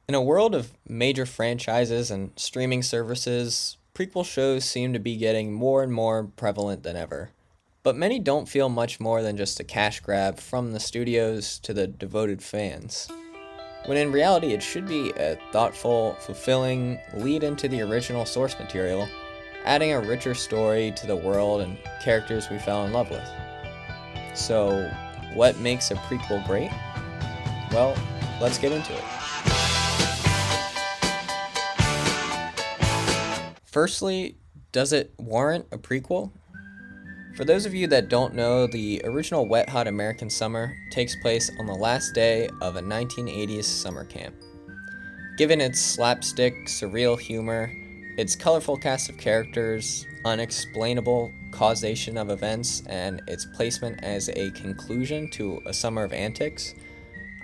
In a world of major franchises and streaming services, prequel shows seem to be getting more and more prevalent than ever. But many don't feel much more than just a cash grab from the studios to the devoted fans. When in reality, it should be a thoughtful, fulfilling lead into the original source material, adding a richer story to the world and characters we fell in love with. So, what makes a prequel great? Well, let's get into it. Firstly, does it warrant a prequel? For those of you that don't know, the original Wet Hot American Summer takes place on the last day of a 1980s summer camp. Given its slapstick, surreal humor, its colorful cast of characters, unexplainable causation of events, and its placement as a conclusion to a summer of antics,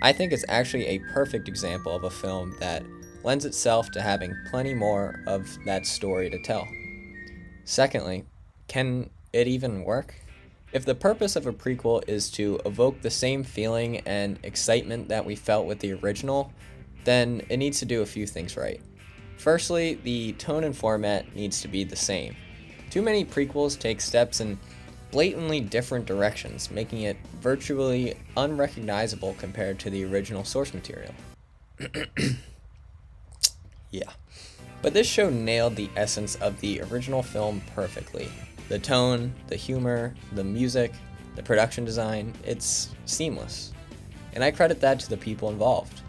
I think it's actually a perfect example of a film that lends itself to having plenty more of that story to tell. Secondly, can it even work? If the purpose of a prequel is to evoke the same feeling and excitement that we felt with the original, then it needs to do a few things right. Firstly, the tone and format needs to be the same. Too many prequels take steps in blatantly different directions, making it virtually unrecognizable compared to the original source material. Yeah. But this show nailed the essence of the original film perfectly. The tone, the humor, the music, the production design, it's seamless. And I credit that to the people involved.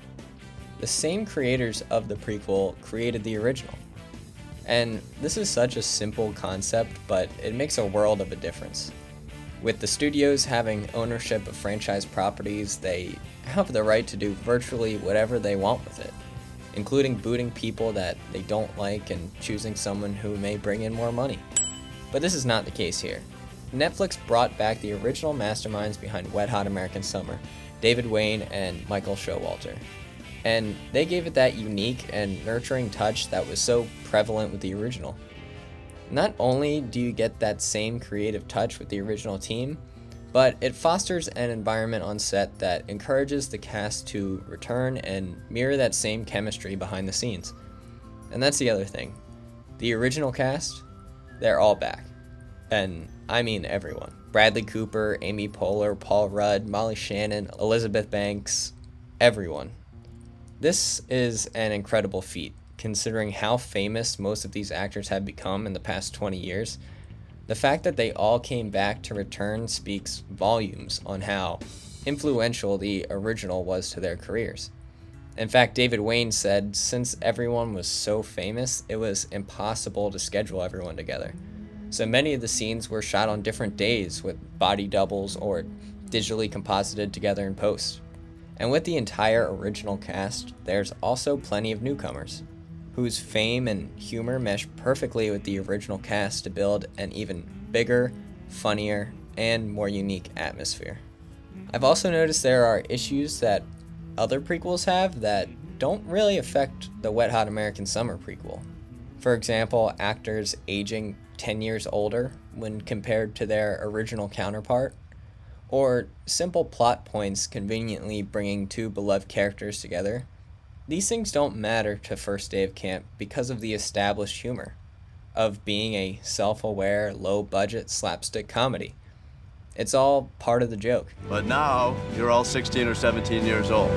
The same creators of the prequel created the original. And this is such a simple concept, but it makes a world of a difference. With the studios having ownership of franchise properties, they have the right to do virtually whatever they want with it, including booting people that they don't like and choosing someone who may bring in more money. But this is not the case here. Netflix brought back the original masterminds behind Wet Hot American Summer, David Wain and Michael Showalter. And they gave it that unique and nurturing touch that was so prevalent with the original. Not only do you get that same creative touch with the original team, but it fosters an environment on set that encourages the cast to return and mirror that same chemistry behind the scenes. And that's the other thing. The original cast, they're all back. And I mean everyone. Bradley Cooper, Amy Poehler, Paul Rudd, Molly Shannon, Elizabeth Banks, everyone. This is an incredible feat, considering how famous most of these actors have become in the past 20 years. The fact that they all came back to return speaks volumes on how influential the original was to their careers. In fact, David Wain said since everyone was so famous, it was impossible to schedule everyone together. So many of the scenes were shot on different days with body doubles or digitally composited together in post. And with the entire original cast, there's also plenty of newcomers, whose fame and humor mesh perfectly with the original cast to build an even bigger, funnier, and more unique atmosphere. I've also noticed there are issues that other prequels have that don't really affect the Wet Hot American Summer prequel. For example, actors aging 10 years older when compared to their original counterpart, or simple plot points conveniently bringing two beloved characters together. These things don't matter to First Day of Camp because of the established humor of being a self-aware, low-budget slapstick comedy. It's all part of the joke. But now, you're all 16 or 17 years old.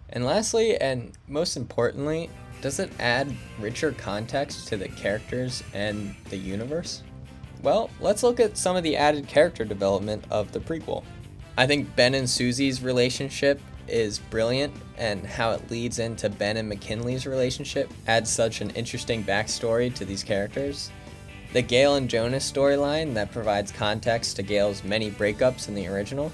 And lastly, and most importantly, does it add richer context to the characters and the universe? Well, let's look at some of the added character development of the prequel. I think Ben and Susie's relationship is brilliant, and how it leads into Ben and McKinley's relationship adds such an interesting backstory to these characters. The Gail and Jonas storyline that provides context to Gail's many breakups in the original,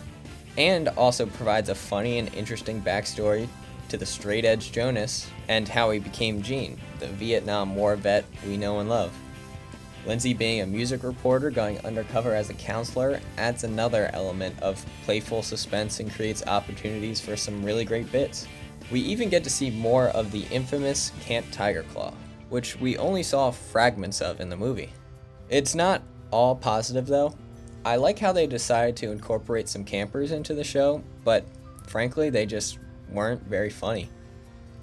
and also provides a funny and interesting backstory to the straight-edge Jonas and how he became Gene, the Vietnam War vet we know and love. Lindsay being a music reporter going undercover as a counselor adds another element of playful suspense and creates opportunities for some really great bits. We even get to see more of the infamous Camp Tiger Claw, which we only saw fragments of in the movie. It's not all positive though. I like how they decided to incorporate some campers into the show, but frankly they just weren't very funny.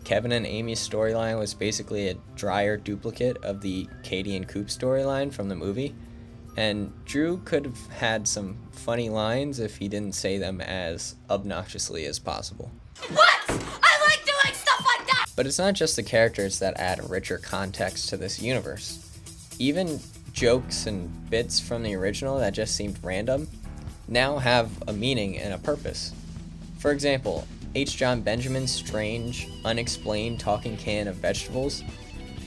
Kevin and Amy's storyline was basically a drier duplicate of the Katie and Coop storyline from the movie, and Drew could have had some funny lines if he didn't say them as obnoxiously as possible. What? I like doing stuff like that! But it's not just the characters that add a richer context to this universe. Even jokes and bits from the original that just seemed random now have a meaning and a purpose. For example, H. John Benjamin's strange, unexplained talking can of vegetables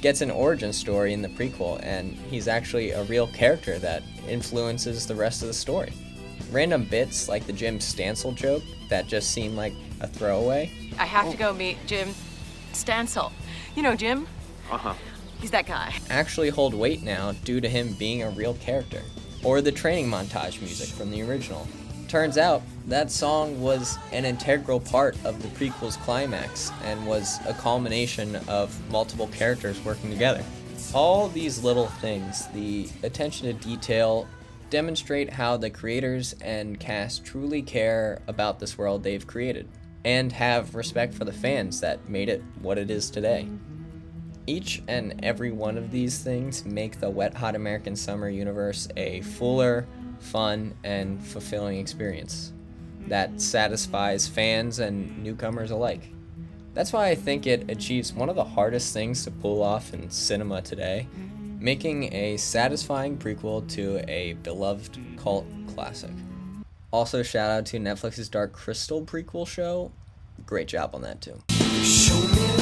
gets an origin story in the prequel, and he's actually a real character that influences the rest of the story. Random bits like the Jim Stansel joke that just seem like a throwaway. I have to go meet Jim Stansel. You know Jim? Uh-huh. He's that guy. Actually hold weight now due to him being a real character. Or the training montage music from the original. Turns out that song was an integral part of the prequel's climax and was a culmination of multiple characters working together. All these little things, the attention to detail, demonstrate how the creators and cast truly care about this world they've created and have respect for the fans that made it what it is today. Each and every one of these things make the Wet Hot American Summer universe a fuller, fun, and fulfilling experience that satisfies fans and newcomers alike. That's why I think it achieves one of the hardest things to pull off in cinema today, making a satisfying prequel to a beloved cult classic. Also, shout out to Netflix's Dark Crystal prequel show. Great job on that too. Show me